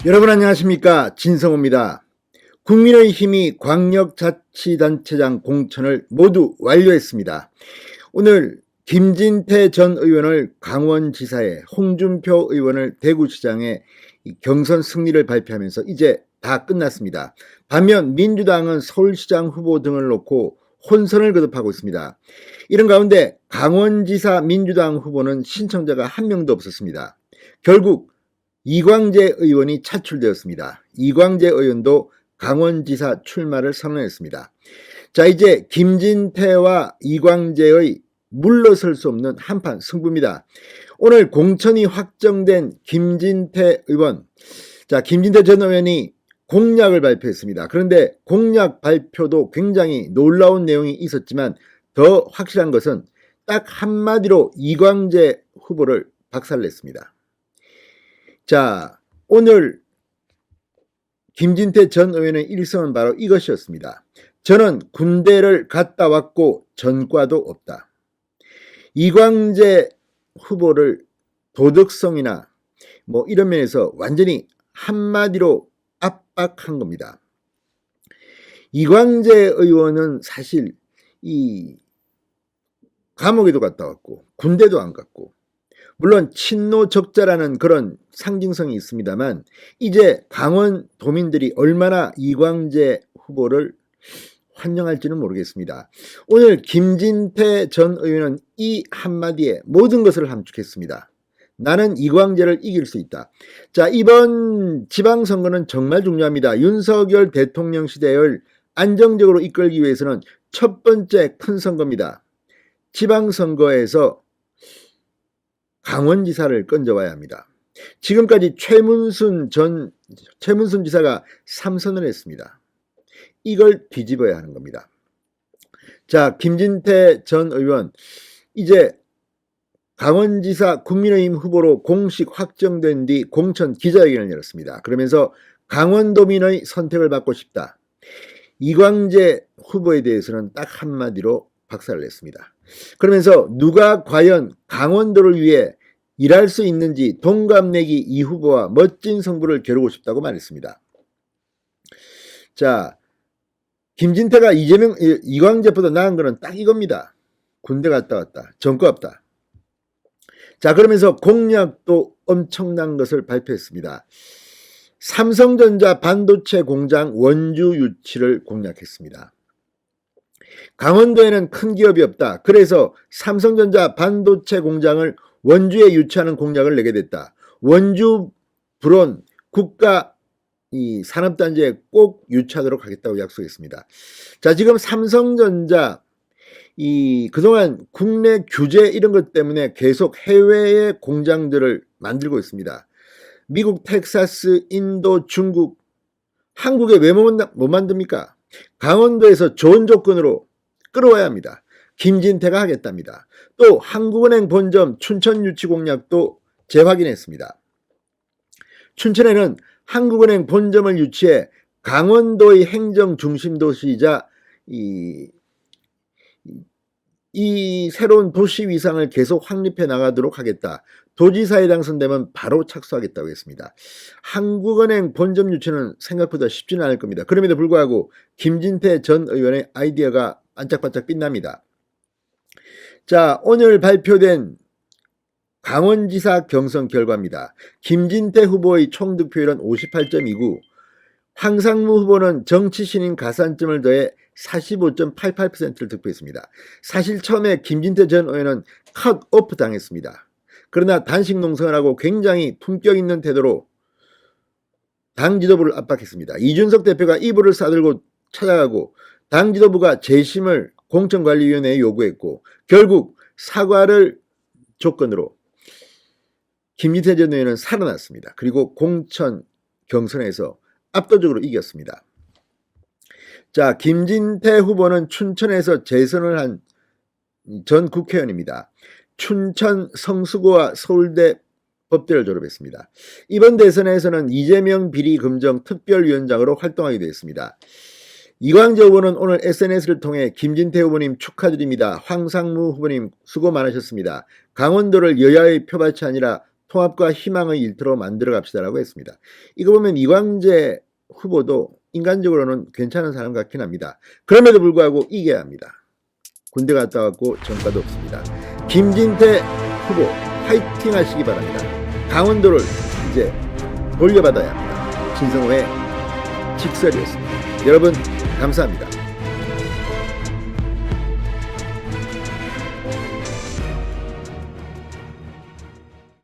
여러분 안녕하십니까, 진성호입니다. 국민의힘이 광역자치단체장 공천을 모두 완료했습니다. 오늘 김진태 전 의원을 강원지사에, 홍준표 의원을 대구시장에 경선 승리를 발표하면서 이제 다 끝났습니다. 반면 민주당은 서울시장 후보 등을 놓고 혼선을 거듭하고 있습니다. 이런 가운데 강원지사 민주당 후보는 신청자가 한 명도 없었습니다. 결국 이광재 의원이 차출되었습니다. 이광재 의원도 강원지사 출마를 선언했습니다. 자, 이제 김진태와 이광재의 물러설 수 없는 한판 승부입니다. 오늘 공천이 확정된 김진태 의원, 김진태 전 의원이 공약을 발표했습니다. 그런데 공약 발표도 굉장히 놀라운 내용이 있었지만 더 확실한 것은 딱 한마디로 이광재 후보를 박살냈습니다. 자, 오늘 김진태 전 의원의 일성은 바로 이것이었습니다. 저는 군대를 갔다 왔고 전과도 없다. 이광재 후보를 도덕성이나 이런 면에서 완전히 한마디로 압박한 겁니다. 이광재 의원은 사실 이 감옥에도 갔다 왔고 군대도 안 갔고, 물론 친노적자라는 그런 상징성이 있습니다만 이제 강원 도민들이 얼마나 이광재 후보를 환영할지는 모르겠습니다. 오늘 김진태 전 의원은 이 한마디에 모든 것을 함축했습니다. 나는 이광재를 이길 수 있다. 자, 이번 지방선거는 정말 중요합니다. 윤석열 대통령 시대를 안정적으로 이끌기 위해서는 첫 번째 큰 선거입니다. 지방선거에서 강원지사를 건져와야 합니다. 지금까지 최문순 지사가 3선을 했습니다. 이걸 뒤집어야 하는 겁니다. 자, 김진태 전 의원, 이제 강원지사 국민의힘 후보로 공식 확정된 뒤 공천 기자회견을 열었습니다. 그러면서 강원도민의 선택을 받고 싶다. 이광재 후보에 대해서는 딱 한마디로 박살을 냈습니다. 그러면서 누가 과연 강원도를 위해 일할 수 있는지 동갑내기 이 후보와 멋진 승부를 겨루고 싶다고 말했습니다. 자, 김진태가 이광재보다 나은 것은 딱 이겁니다. 군대 갔다 왔다. 전과 없다. 자, 그러면서 공약도 엄청난 것을 발표했습니다. 삼성전자 반도체 공장 원주 유치를 공약했습니다. 강원도에는 큰 기업이 없다. 그래서 삼성전자 반도체 공장을 원주에 유치하는 공약을 내게 됐다. 원주 불온 국가 산업단지에 꼭 유치하도록 하겠다고 약속했습니다. 자, 지금 삼성전자 그동안 국내 규제 이런 것 때문에 계속 해외에 공장들을 만들고 있습니다. 미국, 텍사스, 인도, 중국, 한국에 왜 못 만듭니까? 강원도에서 좋은 조건으로 끌어와야 합니다. 김진태가 하겠답니다. 또 한국은행 본점 춘천 유치 공약도 재확인했습니다. 춘천에는 한국은행 본점을 유치해 강원도의 행정 중심 도시이자 이 새로운 도시 위상을 계속 확립해 나가도록 하겠다. 도지사에 당선되면 바로 착수하겠다고 했습니다. 한국은행 본점 유치는 생각보다 쉽지는 않을 겁니다. 그럼에도 불구하고 김진태 전 의원의 아이디어가 반짝반짝 빛납니다. 자, 오늘 발표된 강원지사 경선 결과입니다. 김진태 후보의 총득표율은 58.29, 황상무 후보는 정치신인 가산점을 더해 45.88%를 득표했습니다. 사실 처음에 김진태 전 의원은 컷오프 당했습니다. 그러나 단식 농성을 하고 굉장히 품격 있는 태도로 당 지도부를 압박했습니다. 이준석 대표가 이불을 싸들고 찾아가고 당 지도부가 재심을 공천관리위원회에 요구했고 결국 사과를 조건으로 김진태 전 의원은 살아났습니다. 그리고 공천 경선에서 압도적으로 이겼습니다. 자, 김진태 후보는 춘천에서 재선을 한 전 국회의원입니다. 춘천 성수고와 서울대 법대를 졸업했습니다. 이번 대선에서는 이재명 비리 금정 특별위원장으로 활동하게 되었습니다. 이광재 후보는 오늘 SNS를 통해 김진태 후보님 축하드립니다. 황상무 후보님 수고 많으셨습니다. 강원도를 여야의 표밭이 아니라 통합과 희망의 일터로 만들어 갑시다라고 했습니다. 이거 보면 이광재 후보도 인간적으로는 괜찮은 사람 같긴 합니다. 그럼에도 불구하고 이겨야 합니다. 군대 갔다 왔고 전과도 없습니다. 김진태 후보 파이팅 하시기 바랍니다. 강원도를 이제 돌려받아야 합니다. 진성호의 직설이었습니다. 여러분 감사합니다.